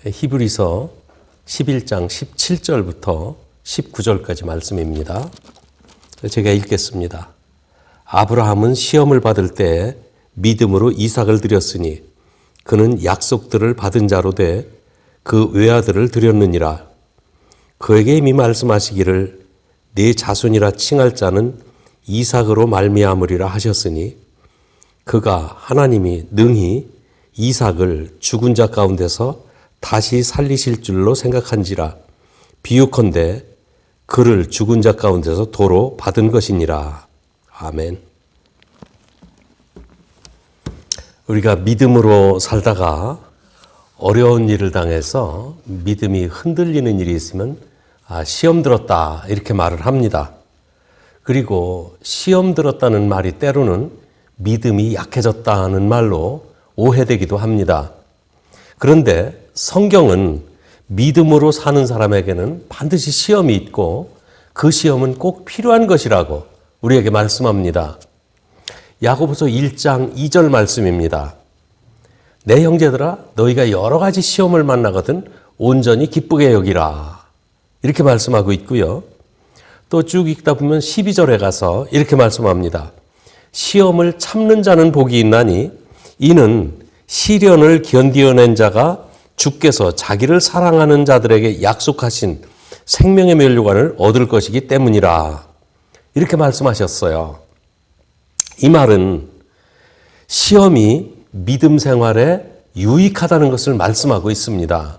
히브리서 11장 17절부터 19절까지 말씀입니다. 제가 읽겠습니다. 아브라함은 시험을 받을 때 믿음으로 이삭을 드렸으니 그는 약속들을 받은 자로 돼 그 외아들을 드렸느니라. 그에게 이미 말씀하시기를 네 자손이라 칭할 자는 이삭으로 말미암으리라 하셨으니 그가 하나님이 능히 이삭을 죽은 자 가운데서 다시 살리실 줄로 생각한지라. 비유컨대 그를 죽은 자 가운데서 도로 받은 것이니라. 아멘. 우리가 믿음으로 살다가 어려운 일을 당해서 믿음이 흔들리는 일이 있으면 시험 들었다 이렇게 말을 합니다. 그리고 시험 들었다는 말이 때로는 믿음이 약해졌다는 말로 오해되기도 합니다. 그런데 성경은 믿음으로 사는 사람에게는 반드시 시험이 있고 그 시험은 꼭 필요한 것이라고 우리에게 말씀합니다. 야고보서 1장 2절 말씀입니다. 내 형제들아 너희가 여러 가지 시험을 만나거든 온전히 기쁘게 여기라. 이렇게 말씀하고 있고요. 또 쭉 읽다 보면 12절에 가서 이렇게 말씀합니다. 시험을 참는 자는 복이 있나니 이는 시련을 견디어낸 자가 주께서 자기를 사랑하는 자들에게 약속하신 생명의 면류관을 얻을 것이기 때문이라. 이렇게 말씀하셨어요. 이 말은 시험이 믿음 생활에 유익하다는 것을 말씀하고 있습니다.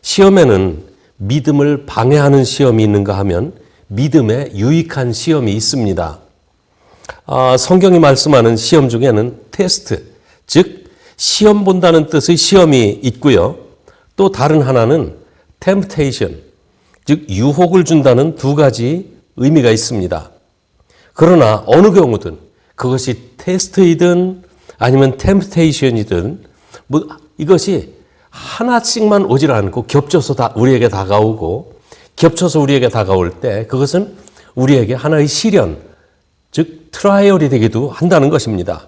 시험에는 믿음을 방해하는 시험이 있는가 하면 믿음에 유익한 시험이 있습니다. 성경이 말씀하는 시험 중에는 테스트, 즉 시험 본다는 뜻의 시험이 있고요. 또 다른 하나는 temptation, 즉 유혹을 준다는 두 가지 의미가 있습니다. 그러나 어느 경우든 그것이 테스트이든 아니면 템프테이션이든 이것이 하나씩만 오질 않고 겹쳐서 우리에게 다가오고 겹쳐서 우리에게 다가올 때 그것은 우리에게 하나의 시련, 즉 트라이얼이 되기도 한다는 것입니다.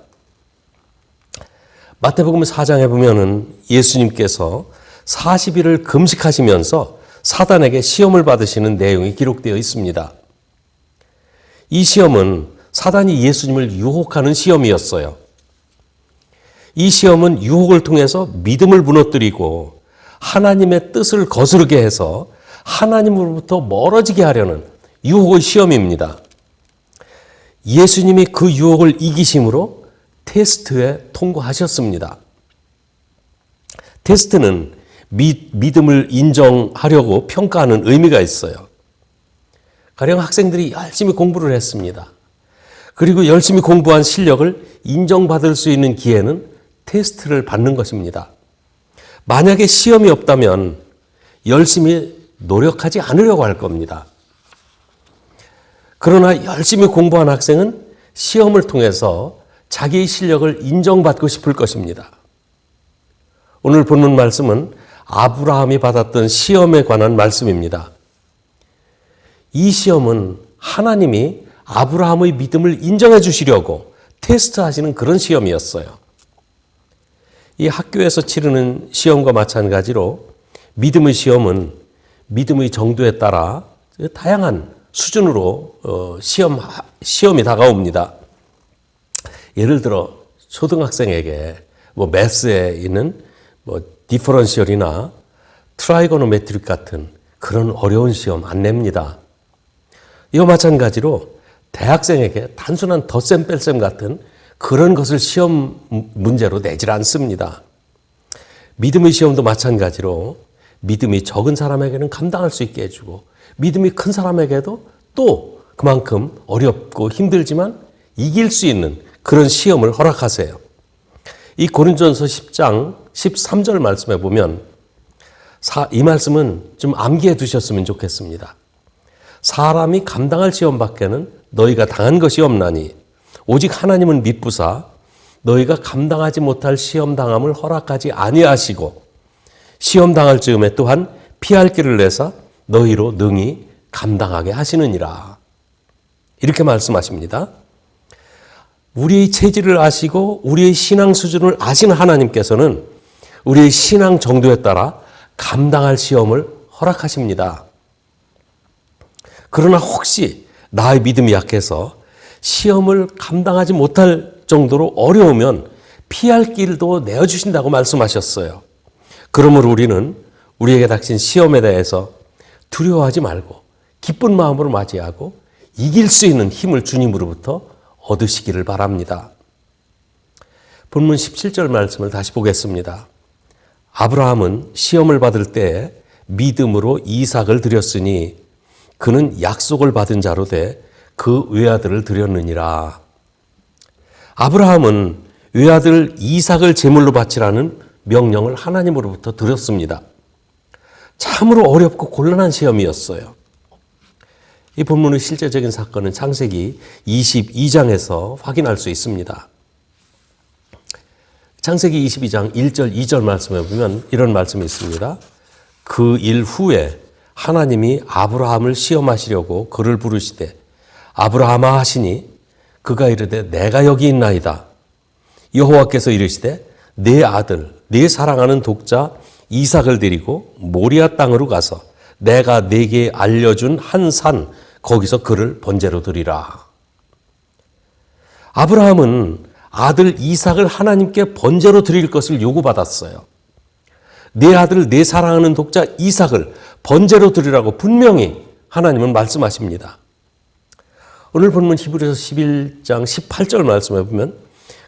마태복음 4장에 보면은 예수님께서 40일을 금식하시면서 사단에게 시험을 받으시는 내용이 기록되어 있습니다. 이 시험은 사단이 예수님을 유혹하는 시험이었어요. 이 시험은 유혹을 통해서 믿음을 무너뜨리고 하나님의 뜻을 거스르게 해서 하나님으로부터 멀어지게 하려는 유혹의 시험입니다. 예수님이 그 유혹을 이기심으로 테스트에 통과하셨습니다. 테스트는 믿음을 인정하려고 평가하는 의미가 있어요. 가령 학생들이 열심히 공부를 했습니다. 그리고 열심히 공부한 실력을 인정받을 수 있는 기회는 테스트를 받는 것입니다. 만약에 시험이 없다면 열심히 노력하지 않으려고 할 겁니다. 그러나 열심히 공부한 학생은 시험을 통해서 자기의 실력을 인정받고 싶을 것입니다. 오늘 본문 말씀은 아브라함이 받았던 시험에 관한 말씀입니다. 이 시험은 하나님이 아브라함의 믿음을 인정해 주시려고 테스트하시는 그런 시험이었어요. 이 학교에서 치르는 시험과 마찬가지로 믿음의 시험은 믿음의 정도에 따라 다양한 수준으로 시험이 다가옵니다. 예를 들어 초등학생에게 매스에 있는 디퍼런셜이나 트라이고노메트릭 같은 그런 어려운 시험 안 냅니다. 이와 마찬가지로 대학생에게 단순한 덧셈 뺄셈 같은 그런 것을 시험 문제로 내질 않습니다. 믿음의 시험도 마찬가지로 믿음이 적은 사람에게는 감당할 수 있게 해주고 믿음이 큰 사람에게도 또 그만큼 어렵고 힘들지만 이길 수 있는 그런 시험을 허락하세요. 이 고린도전서 10장 13절 말씀에 보면 이 말씀은 좀 암기해 두셨으면 좋겠습니다. 사람이 감당할 시험 밖에는 너희가 당한 것이 없나니 오직 하나님은 미쁘사 너희가 감당하지 못할 시험 당함을 허락하지 아니하시고 시험 당할 즈음에 또한 피할 길을 내사 너희로 능히 감당하게 하시느니라. 이렇게 말씀하십니다. 우리의 체질을 아시고 우리의 신앙 수준을 아시는 하나님께서는 우리의 신앙 정도에 따라 감당할 시험을 허락하십니다. 그러나 혹시 나의 믿음이 약해서 시험을 감당하지 못할 정도로 어려우면 피할 길도 내어주신다고 말씀하셨어요. 그러므로 우리는 우리에게 닥친 시험에 대해서 두려워하지 말고 기쁜 마음으로 맞이하고 이길 수 있는 힘을 주님으로부터 얻으시기를 바랍니다. 본문 17절 말씀을 다시 보겠습니다. 아브라함은 시험을 받을 때에 믿음으로 이삭을 드렸으니 그는 약속을 받은 자로 돼 그 외아들을 드렸느니라. 아브라함은 외아들 이삭을 제물로 바치라는 명령을 하나님으로부터 들었습니다. 참으로 어렵고 곤란한 시험이었어요. 이 본문의 실제적인 사건은 창세기 22장에서 확인할 수 있습니다. 창세기 22장 1절 2절 말씀에 보면 이런 말씀이 있습니다. 그 일 후에 하나님이 아브라함을 시험하시려고 그를 부르시되 아브라함아 하시니 그가 이르되 내가 여기 있나이다. 여호와께서 이르시되 내 아들 내 사랑하는 독자 이삭을 데리고 모리아 땅으로 가서 내가 네게 알려준 한 산 거기서 그를 번제로 드리라. 아브라함은 아들 이삭을 하나님께 번제로 드릴 것을 요구받았어요. 내 아들 내 사랑하는 독자 이삭을 번제로 드리라고 분명히 하나님은 말씀하십니다. 오늘 본문 히브리서 11장 18절 말씀에 보면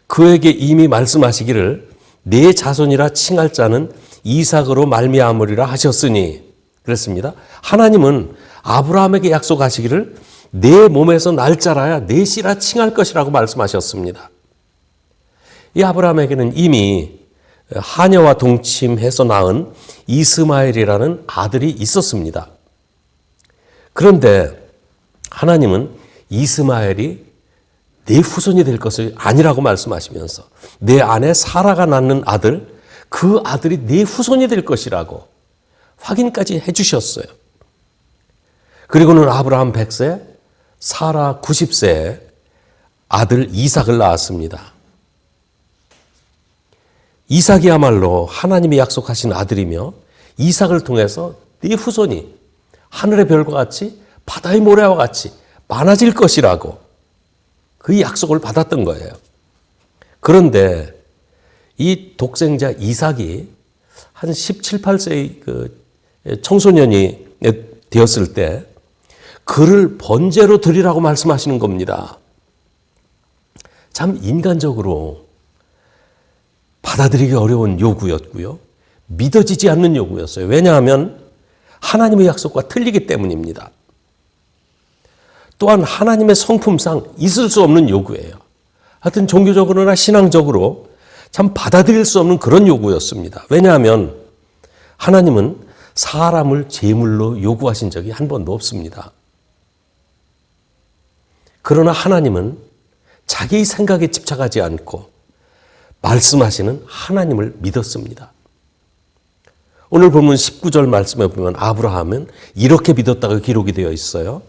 그에게 이미 말씀하시기를 내 자손이라 칭할 자는 이삭으로 말미암으리라 하셨으니 그랬습니다. 하나님은 아브라함에게 약속하시기를 내 몸에서 날 자라야 내 씨라 칭할 것이라고 말씀하셨습니다. 이 아브라함에게는 이미 하녀와 동침해서 낳은 이스마엘이라는 아들이 있었습니다. 그런데 하나님은 이스마엘이 내 후손이 될 것이 아니라고 말씀하시면서 내 아내 사라가 낳는 아들, 그 아들이 내 후손이 될 것이라고 확인까지 해주셨어요. 그리고는 아브라함 100세, 사라 90세에 아들 이삭을 낳았습니다. 이삭이야말로 하나님이 약속하신 아들이며 이삭을 통해서 네 후손이 하늘의 별과 같이 바다의 모래와 같이 많아질 것이라고 그 약속을 받았던 거예요. 그런데 이 독생자 이삭이 한 17, 18세의 그 청소년이 되었을 때 그를 번제로 드리라고 말씀하시는 겁니다. 참 인간적으로 받아들이기 어려운 요구였고요. 믿어지지 않는 요구였어요. 왜냐하면 하나님의 약속과 틀리기 때문입니다. 또한 하나님의 성품상 있을 수 없는 요구예요. 하여튼 종교적으로나 신앙적으로 참 받아들일 수 없는 그런 요구였습니다. 왜냐하면 하나님은 사람을 제물로 요구하신 적이 한 번도 없습니다. 그러나 하나님은 자기 생각에 집착하지 않고 말씀하시는 하나님을 믿었습니다. 오늘 본문 19절 말씀에 보면 아브라함은 이렇게 믿었다고 기록이 되어 있어요.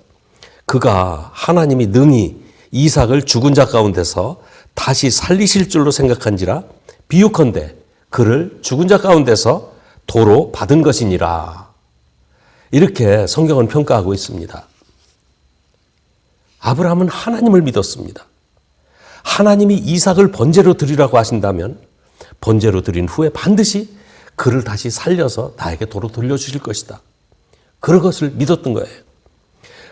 그가 하나님이 능히 이삭을 죽은 자 가운데서 다시 살리실 줄로 생각한지라 비유컨대 그를 죽은 자 가운데서 도로 받은 것이니라. 이렇게 성경은 평가하고 있습니다. 아브라함은 하나님을 믿었습니다. 하나님이 이삭을 번제로 드리라고 하신다면 번제로 드린 후에 반드시 그를 다시 살려서 나에게 도로 돌려주실 것이다. 그런 것을 믿었던 거예요.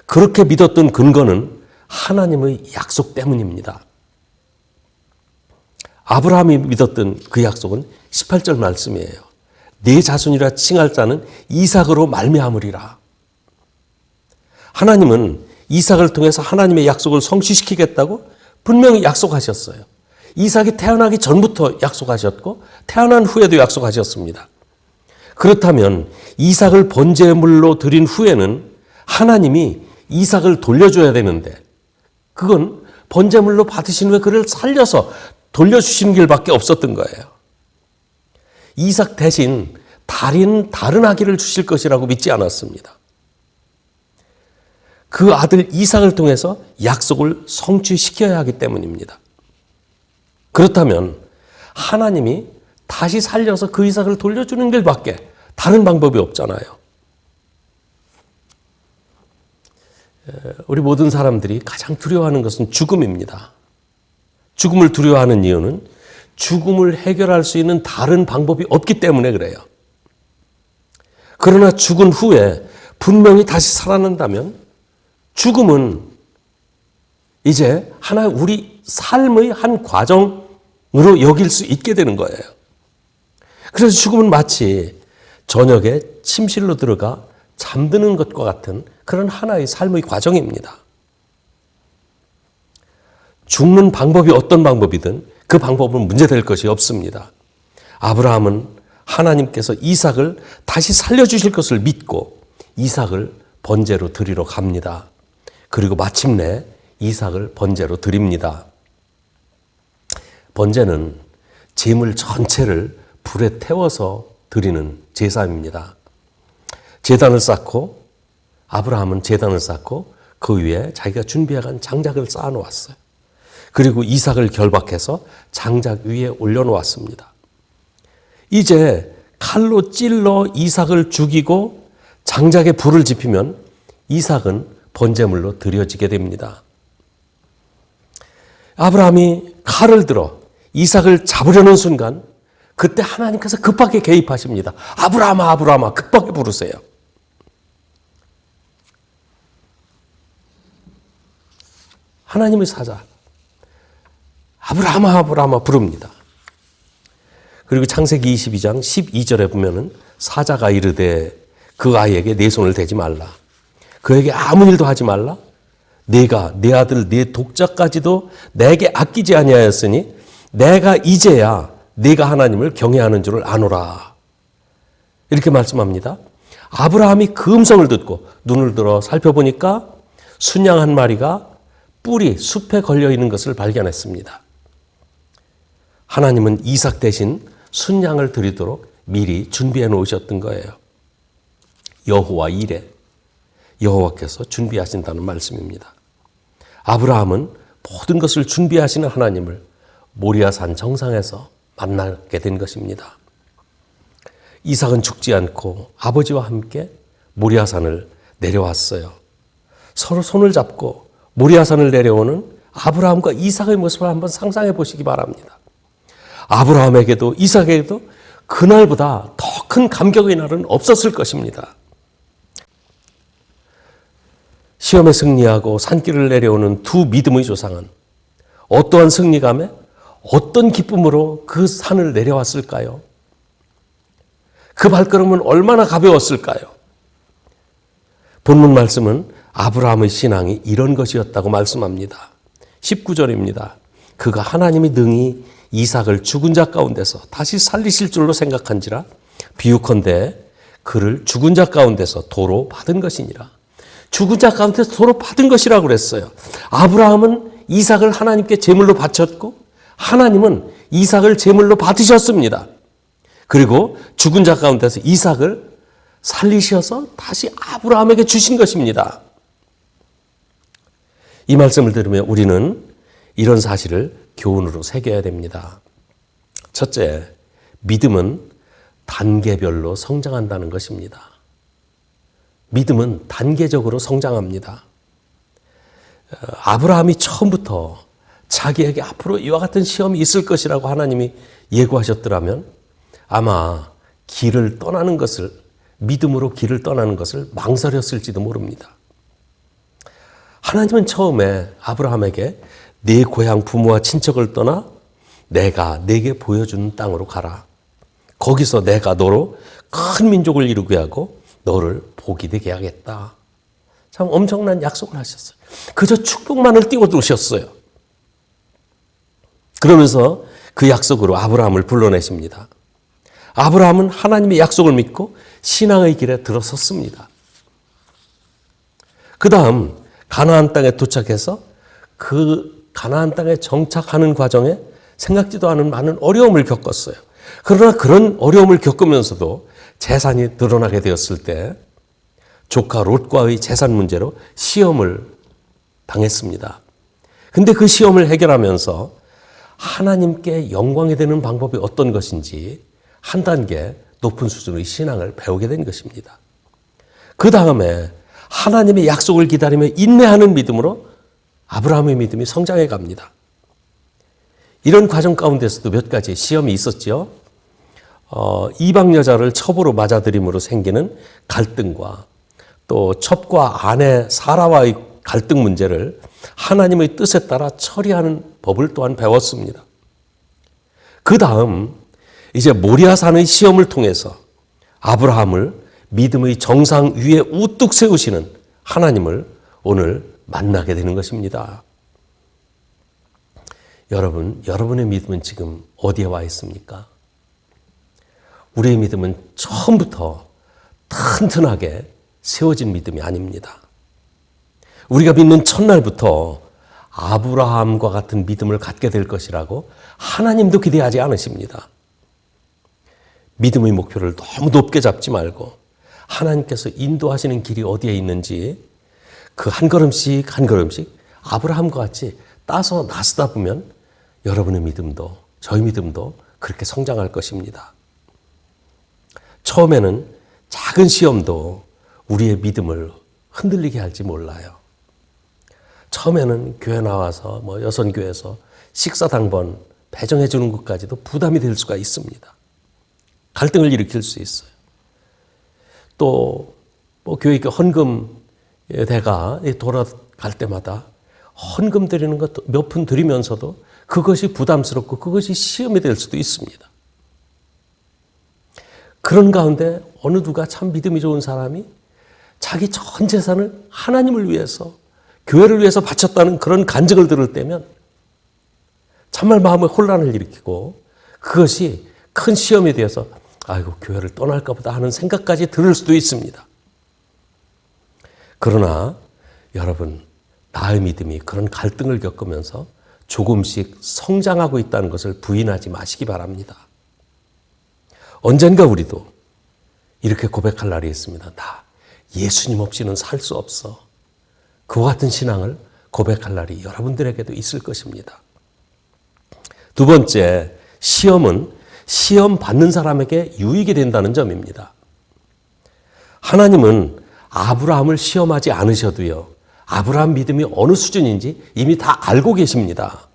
그렇게 믿었던 근거는 하나님의 약속 때문입니다. 아브라함이 믿었던 그 약속은 18절 말씀이에요. 내 자손이라 칭할 자는 이삭으로 말미암으리라. 하나님은 이삭을 통해서 하나님의 약속을 성취시키겠다고 분명히 약속하셨어요. 이삭이 태어나기 전부터 약속하셨고 태어난 후에도 약속하셨습니다. 그렇다면 이삭을 번제물로 드린 후에는 하나님이 이삭을 돌려줘야 되는데 그건 번제물로 받으신 후에 그를 살려서 돌려주시는 길밖에 없었던 거예요. 이삭 대신 다른 아기를 주실 것이라고 믿지 않았습니다. 그 아들 이삭을 통해서 약속을 성취시켜야 하기 때문입니다. 그렇다면 하나님이 다시 살려서 그 이삭을 돌려주는 길밖에 다른 방법이 없잖아요. 우리 모든 사람들이 가장 두려워하는 것은 죽음입니다. 죽음을 두려워하는 이유는 죽음을 해결할 수 있는 다른 방법이 없기 때문에 그래요. 그러나 죽은 후에 분명히 다시 살아난다면 죽음은 이제 하나의 우리 삶의 한 과정으로 여길 수 있게 되는 거예요. 그래서 죽음은 마치 저녁에 침실로 들어가 잠드는 것과 같은 그런 하나의 삶의 과정입니다. 죽는 방법이 어떤 방법이든 그 방법은 문제될 것이 없습니다. 아브라함은 하나님께서 이삭을 다시 살려주실 것을 믿고 이삭을 번제로 드리러 갑니다. 그리고 마침내 이삭을 번제로 드립니다. 번제는 제물 전체를 불에 태워서 드리는 제사입니다. 아브라함은 제단을 쌓고 그 위에 자기가 준비해간 장작을 쌓아놓았어요. 그리고 이삭을 결박해서 장작 위에 올려놓았습니다. 이제 칼로 찔러 이삭을 죽이고 장작에 불을 지피면 이삭은 번제물로 드려지게 됩니다. 아브라함이 칼을 들어 이삭을 잡으려는 순간 그때 하나님께서 급하게 개입하십니다. 아브라함아, 아브라함아, 급하게 부르세요. 하나님의 사자 아브라함아, 아브라함아 부릅니다. 그리고 창세기 22장 12절에 보면은 사자가 이르되 그 아이에게 내 손을 대지 말라. 그에게 아무 일도 하지 말라. 내가 내 아들 내 독자까지도 내게 아끼지 아니하였으니 내가 이제야 네가 하나님을 경외하는 줄을 아노라. 이렇게 말씀합니다. 아브라함이 그 음성을 듣고 눈을 들어 살펴보니까 순양 한 마리가 뿔이 숲에 걸려 있는 것을 발견했습니다. 하나님은 이삭 대신 순양을 드리도록 미리 준비해 놓으셨던 거예요. 여호와 이레, 여호와께서 준비하신다는 말씀입니다. 아브라함은 모든 것을 준비하시는 하나님을 모리아산 정상에서 만나게 된 것입니다. 이삭은 죽지 않고 아버지와 함께 모리아산을 내려왔어요. 서로 손을 잡고 모리아산을 내려오는 아브라함과 이삭의 모습을 한번 상상해 보시기 바랍니다. 아브라함에게도 이삭에게도 그날보다 더 큰 감격의 날은 없었을 것입니다. 시험에 승리하고 산길을 내려오는 두 믿음의 조상은 어떠한 승리감에 어떤 기쁨으로 그 산을 내려왔을까요? 그 발걸음은 얼마나 가벼웠을까요? 본문 말씀은 아브라함의 신앙이 이런 것이었다고 말씀합니다. 19절입니다. 그가 하나님이 능히 이삭을 죽은 자 가운데서 다시 살리실 줄로 생각한지라 비유컨대 그를 죽은 자 가운데서 도로 받은 것이니라. 죽은 자 가운데서 도로 받은 것이라고 그랬어요. 아브라함은 이삭을 하나님께 제물로 바쳤고 하나님은 이삭을 제물로 받으셨습니다. 그리고 죽은 자 가운데서 이삭을 살리셔서 다시 아브라함에게 주신 것입니다. 이 말씀을 들으면 우리는 이런 사실을 교훈으로 새겨야 됩니다. 첫째, 믿음은 단계별로 성장한다는 것입니다. 믿음은 단계적으로 성장합니다. 아브라함이 처음부터 자기에게 앞으로 이와 같은 시험이 있을 것이라고 하나님이 예고하셨더라면 아마 길을 떠나는 것을, 믿음으로 길을 떠나는 것을 망설였을지도 모릅니다. 하나님은 처음에 아브라함에게 네 고향 부모와 친척을 떠나 내가 네게 보여주는 땅으로 가라. 거기서 내가 너로 큰 민족을 이루게 하고 너를 복이 되게 하겠다. 참 엄청난 약속을 하셨어요. 그저 축복만을 띄워두셨어요. 그러면서 그 약속으로 아브라함을 불러내십니다. 아브라함은 하나님의 약속을 믿고 신앙의 길에 들어섰습니다. 그 다음 가나안 땅에 도착해서 그 가나안 땅에 정착하는 과정에 생각지도 않은 많은 어려움을 겪었어요. 그러나 그런 어려움을 겪으면서도 재산이 드러나게 되었을 때 조카 롯과의 재산 문제로 시험을 당했습니다. 근데 그 시험을 해결하면서 하나님께 영광이 되는 방법이 어떤 것인지 한 단계 높은 수준의 신앙을 배우게 된 것입니다. 그 다음에 하나님의 약속을 기다리며 인내하는 믿음으로 아브라함의 믿음이 성장해 갑니다. 이런 과정 가운데서도 몇 가지 시험이 있었죠. 이방 여자를 첩으로 맞아들임으로 생기는 갈등과 또 첩과 아내 사라와의 갈등 문제를 하나님의 뜻에 따라 처리하는 법을 또한 배웠습니다. 그 다음 이제 모리아산의 시험을 통해서 아브라함을 믿음의 정상 위에 우뚝 세우시는 하나님을 오늘 만나게 되는 것입니다. 여러분, 여러분의 믿음은 지금 어디에 와 있습니까? 우리의 믿음은 처음부터 튼튼하게 세워진 믿음이 아닙니다. 우리가 믿는 첫날부터 아브라함과 같은 믿음을 갖게 될 것이라고 하나님도 기대하지 않으십니다. 믿음의 목표를 너무 높게 잡지 말고 하나님께서 인도하시는 길이 어디에 있는지 그 한 걸음씩 한 걸음씩 아브라함과 같이 따서 나서다 보면 여러분의 믿음도 저희 믿음도 그렇게 성장할 것입니다. 처음에는 작은 시험도 우리의 믿음을 흔들리게 할지 몰라요. 처음에는 교회 나와서 여선교회에서 식사 당번 배정해 주는 것까지도 부담이 될 수가 있습니다. 갈등을 일으킬 수 있어요. 또 교회 헌금대가 돌아갈 때마다 헌금 드리는 것 몇 푼 드리면서도 그것이 부담스럽고 그것이 시험이 될 수도 있습니다. 그런 가운데 어느 누가 참 믿음이 좋은 사람이 자기 전 재산을 하나님을 위해서 교회를 위해서 바쳤다는 그런 간증을 들을 때면 정말 마음에 혼란을 일으키고 그것이 큰 시험이 되어서 아이고 교회를 떠날까 보다 하는 생각까지 들을 수도 있습니다. 그러나 여러분, 나의 믿음이 그런 갈등을 겪으면서 조금씩 성장하고 있다는 것을 부인하지 마시기 바랍니다. 언젠가 우리도 이렇게 고백할 날이 있습니다. 나 예수님 없이는 살 수 없어. 그와 같은 신앙을 고백할 날이 여러분들에게도 있을 것입니다. 두 번째, 시험은 시험 받는 사람에게 유익이 된다는 점입니다. 하나님은 아브라함을 시험하지 않으셔도요, 아브라함 믿음이 어느 수준인지 이미 다 알고 계십니다.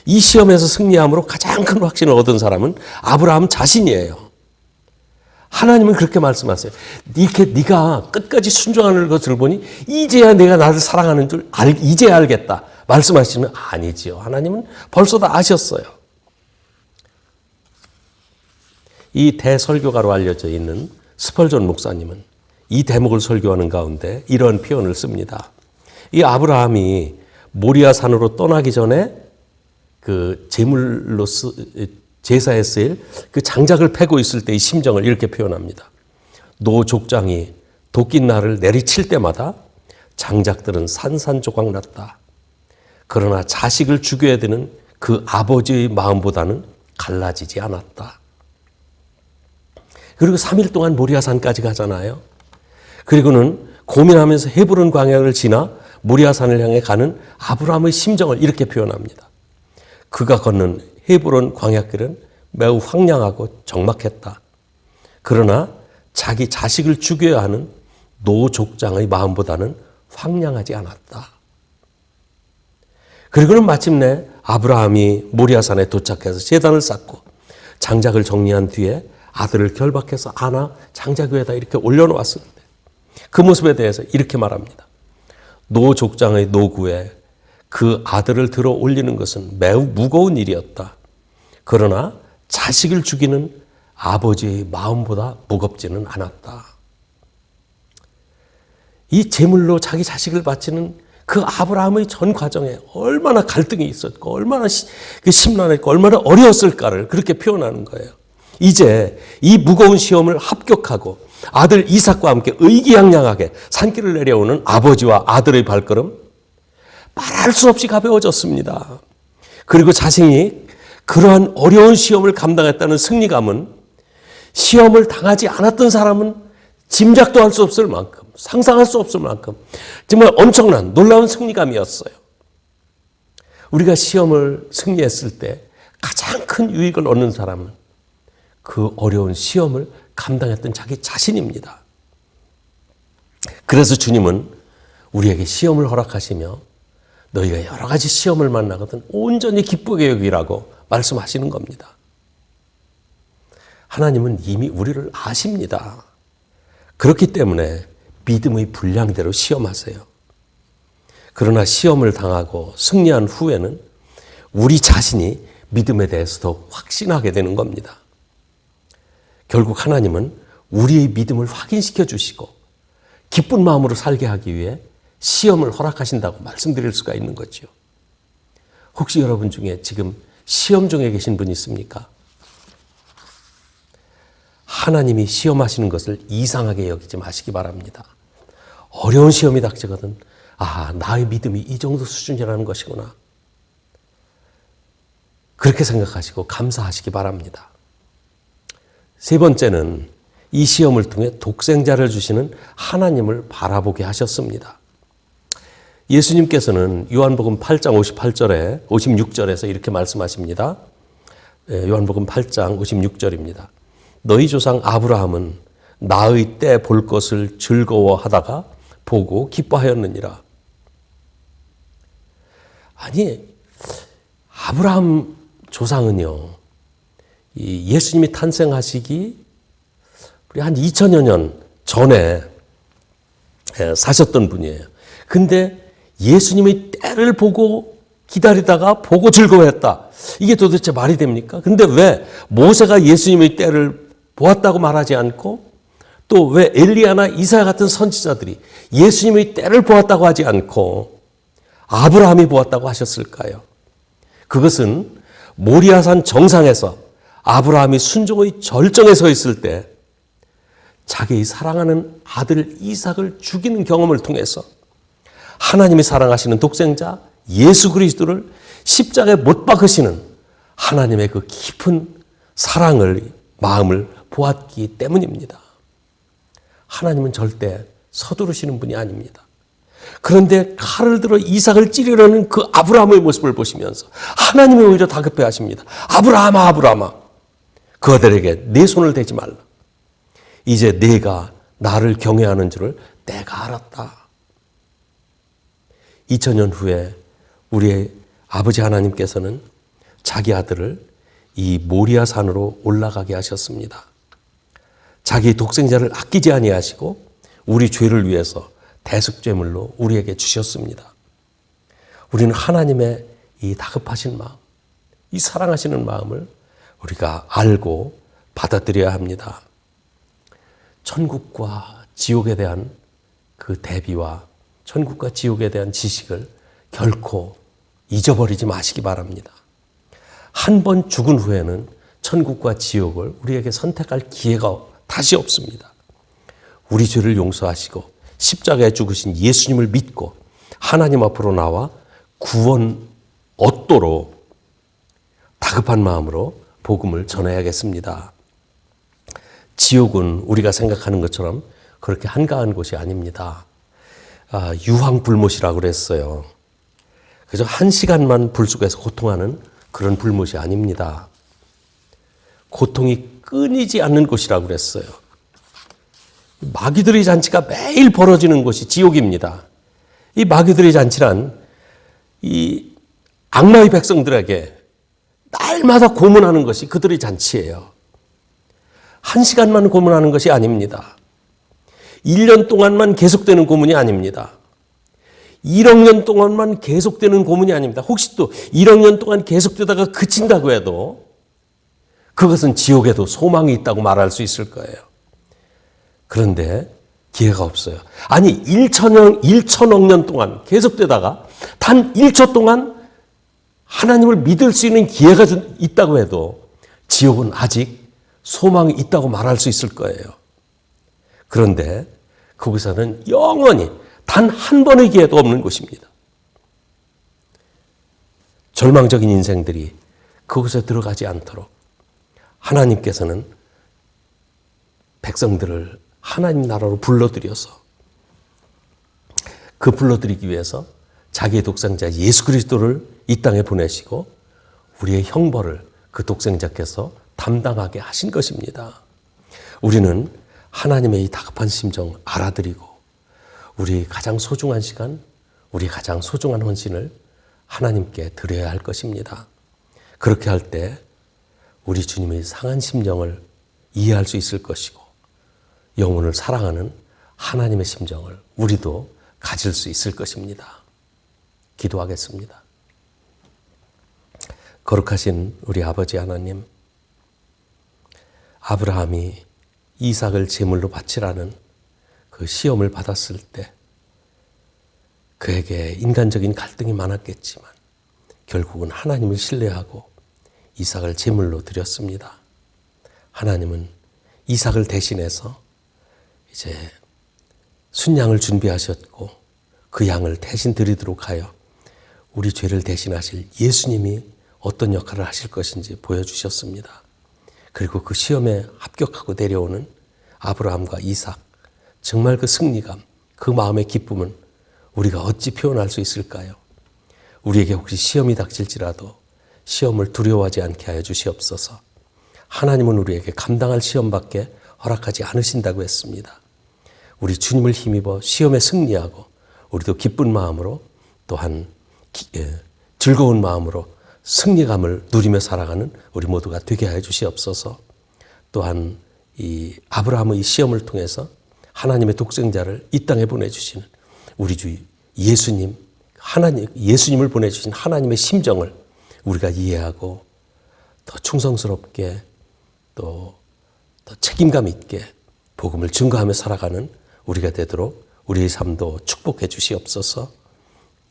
이 시험에서 승리함으로 가장 큰 확신을 얻은 사람은 아브라함 자신이에요. 하나님은 그렇게 말씀하세요. 네가 끝까지 순종하는 것을 보니 이제야 내가 나를 사랑하는 줄 이제야 알겠다. 말씀하시면 아니지요. 하나님은 벌써 다 아셨어요. 이 대설교가로 알려져 있는 스펄전 목사님은 이 대목을 설교하는 가운데 이런 표현을 씁니다. 이 아브라함이 모리아산으로 떠나기 전에 그 제물로 제사에 쓰일 그 장작을 패고 있을 때의 심정을 이렇게 표현합니다. 노 족장이 도낀 날을 내리칠 때마다 장작들은 산산조각 났다. 그러나 자식을 죽여야 되는 그 아버지의 마음보다는 갈라지지 않았다. 그리고 3일 동안 모리아산까지 가잖아요. 그리고는 고민하면서 헤브론 광야를 지나 모리아산을 향해 가는 아브라함의 심정을 이렇게 표현합니다. 그가 걷는 헤브론 광야길은 매우 황량하고 적막했다. 그러나 자기 자식을 죽여야 하는 노 족장의 마음보다는 황량하지 않았다. 그리고는 마침내 아브라함이 모리아산에 도착해서 제단을 쌓고 장작을 정리한 뒤에 아들을 결박해서 안아 장작 위에다 이렇게 올려놓았었는데 그 모습에 대해서 이렇게 말합니다. 노 족장의 노구에 그 아들을 들어 올리는 것은 매우 무거운 일이었다. 그러나 자식을 죽이는 아버지의 마음보다 무겁지는 않았다. 이 제물로 자기 자식을 바치는 그 아브라함의 전 과정에 얼마나 갈등이 있었고 얼마나 심란했고 얼마나 어려웠을까를 그렇게 표현하는 거예요. 이제 이 무거운 시험을 합격하고 아들 이삭과 함께 의기양양하게 산길을 내려오는 아버지와 아들의 발걸음, 말할 수 없이 가벼워졌습니다. 그리고 자신이 그러한 어려운 시험을 감당했다는 승리감은 시험을 당하지 않았던 사람은 짐작도 할 수 없을 만큼, 상상할 수 없을 만큼 정말 엄청난 놀라운 승리감이었어요. 우리가 시험을 승리했을 때 가장 큰 유익을 얻는 사람은 그 어려운 시험을 감당했던 자기 자신입니다. 그래서 주님은 우리에게 시험을 허락하시며 너희가 여러 가지 시험을 만나거든 온전히 기쁘게 여기라고 말씀하시는 겁니다. 하나님은 이미 우리를 아십니다. 그렇기 때문에 믿음의 분량대로 시험하세요. 그러나 시험을 당하고 승리한 후에는 우리 자신이 믿음에 대해서 더 확신하게 되는 겁니다. 결국 하나님은 우리의 믿음을 확인시켜 주시고 기쁜 마음으로 살게 하기 위해 시험을 허락하신다고 말씀드릴 수가 있는 거죠. 혹시 여러분 중에 지금 시험 중에 계신 분 있습니까? 하나님이 시험하시는 것을 이상하게 여기지 마시기 바랍니다. 어려운 시험이 닥치거든 나의 믿음이 이 정도 수준이라는 것이구나. 그렇게 생각하시고 감사하시기 바랍니다. 세 번째는 이 시험을 통해 독생자를 주시는 하나님을 바라보게 하셨습니다. 예수님께서는 요한복음 8장 58절에 56절에서 이렇게 말씀하십니다. 요한복음 8장 56절입니다. 너희 조상 아브라함은 나의 때 볼 것을 즐거워하다가 보고 기뻐하였느니라. 아니, 아브라함 조상은요, 이 예수님이 탄생하시기 우리 한 2000여 년 전에 사셨던 분이에요. 근데 예수님의 때를 보고 기다리다가 보고 즐거워했다. 이게 도대체 말이 됩니까? 근데 왜 모세가 예수님의 때를 보았다고 말하지 않고 또 왜 엘리야나 이사야 같은 선지자들이 예수님의 때를 보았다고 하지 않고 아브라함이 보았다고 하셨을까요? 그것은 모리아산 정상에서 아브라함이 순종의 절정에 서 있을 때 자기의 사랑하는 아들 이삭을 죽이는 경험을 통해서 하나님이 사랑하시는 독생자 예수 그리스도를 십자가에 못 박으시는 하나님의 그 깊은 마음을 보았기 때문입니다. 하나님은 절대 서두르시는 분이 아닙니다. 그런데 칼을 들어 이삭을 찌르려는 그 아브라함의 모습을 보시면서 하나님이 오히려 다급해 하십니다. 아브라함아, 아브라함아, 그 아들에게 내 손을 대지 말라. 이제 내가 나를 경외하는 줄을 내가 알았다. 2000년 후에 우리의 아버지 하나님께서는 자기 아들을 이 모리아 산으로 올라가게 하셨습니다. 자기 독생자를 아끼지 아니하시고 우리 죄를 위해서 대속죄물로 우리에게 주셨습니다. 우리는 하나님의 이 다급하신 마음, 이 사랑하시는 마음을 우리가 알고 받아들여야 합니다. 천국과 지옥에 대한 그 대비와 천국과 지옥에 대한 지식을 결코 잊어버리지 마시기 바랍니다. 한 번 죽은 후에는 천국과 지옥을 우리에게 선택할 기회가 다시 없습니다. 우리 죄를 용서하시고 십자가에 죽으신 예수님을 믿고 하나님 앞으로 나와 구원 얻도록 다급한 마음으로 복음을 전해야겠습니다. 지옥은 우리가 생각하는 것처럼 그렇게 한가한 곳이 아닙니다. 유황불못이라고 그랬어요. 그저 1시간만 불 속에서 고통하는 그런 불못이 아닙니다. 고통이 끊이지 않는 곳이라고 그랬어요. 마귀들의 잔치가 매일 벌어지는 곳이 지옥입니다. 이 마귀들의 잔치란 이 악마의 백성들에게 날마다 고문하는 것이 그들의 잔치예요. 1시간만 고문하는 것이 아닙니다. 1년 동안만 계속되는 고문이 아닙니다. 1억 년 동안만 계속되는 고문이 아닙니다. 혹시 또 1억 년 동안 계속되다가 그친다고 해도 그것은 지옥에도 소망이 있다고 말할 수 있을 거예요. 그런데 기회가 없어요. 아니 1천억 년 동안 계속되다가 단 1초 동안 하나님을 믿을 수 있는 기회가 있다고 해도 지옥은 아직 소망이 있다고 말할 수 있을 거예요. 그런데 거기서는 영원히 단 한 번의 기회도 없는 곳입니다. 절망적인 인생들이 그곳에 들어가지 않도록 하나님께서는 백성들을 하나님 나라로 불러들여서 그 불러들이기 위해서 자기의 독생자 예수 그리스도를 이 땅에 보내시고 우리의 형벌을 그 독생자께서 담당하게 하신 것입니다. 우리는 하나님의 이 다급한 심정 알아들이고 우리 가장 소중한 시간, 우리 가장 소중한 헌신을 하나님께 드려야 할 것입니다. 그렇게 할 때 우리 주님의 상한 심정을 이해할 수 있을 것이고 영혼을 사랑하는 하나님의 심정을 우리도 가질 수 있을 것입니다. 기도하겠습니다. 거룩하신 우리 아버지 하나님, 아브라함이 이삭을 제물로 바치라는 그 시험을 받았을 때 그에게 인간적인 갈등이 많았겠지만 결국은 하나님을 신뢰하고 이삭을 제물로 드렸습니다. 하나님은 이삭을 대신해서 이제 순양을 준비하셨고 그 양을 대신 드리도록 하여 우리 죄를 대신하실 예수님이 어떤 역할을 하실 것인지 보여주셨습니다. 그리고 그 시험에 합격하고 내려오는 아브라함과 이삭, 정말 그 승리감, 그 마음의 기쁨은 우리가 어찌 표현할 수 있을까요? 우리에게 혹시 시험이 닥칠지라도 시험을 두려워하지 않게 하여 주시옵소서. 하나님은 우리에게 감당할 시험밖에 허락하지 않으신다고 했습니다. 우리 주님을 힘입어 시험에 승리하고 우리도 기쁜 마음으로 또한 즐거운 마음으로 승리감을 누리며 살아가는 우리 모두가 되게 하여 주시옵소서. 또한 이 아브라함의 이 시험을 통해서 하나님의 독생자를 이 땅에 보내주시는 우리 주 예수님, 예수님을 보내주신 하나님의 심정을 우리가 이해하고 더 충성스럽게 또 책임감 있게 복음을 증거하며 살아가는 우리가 되도록 우리의 삶도 축복해 주시옵소서.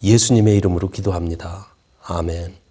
예수님의 이름으로 기도합니다. 아멘.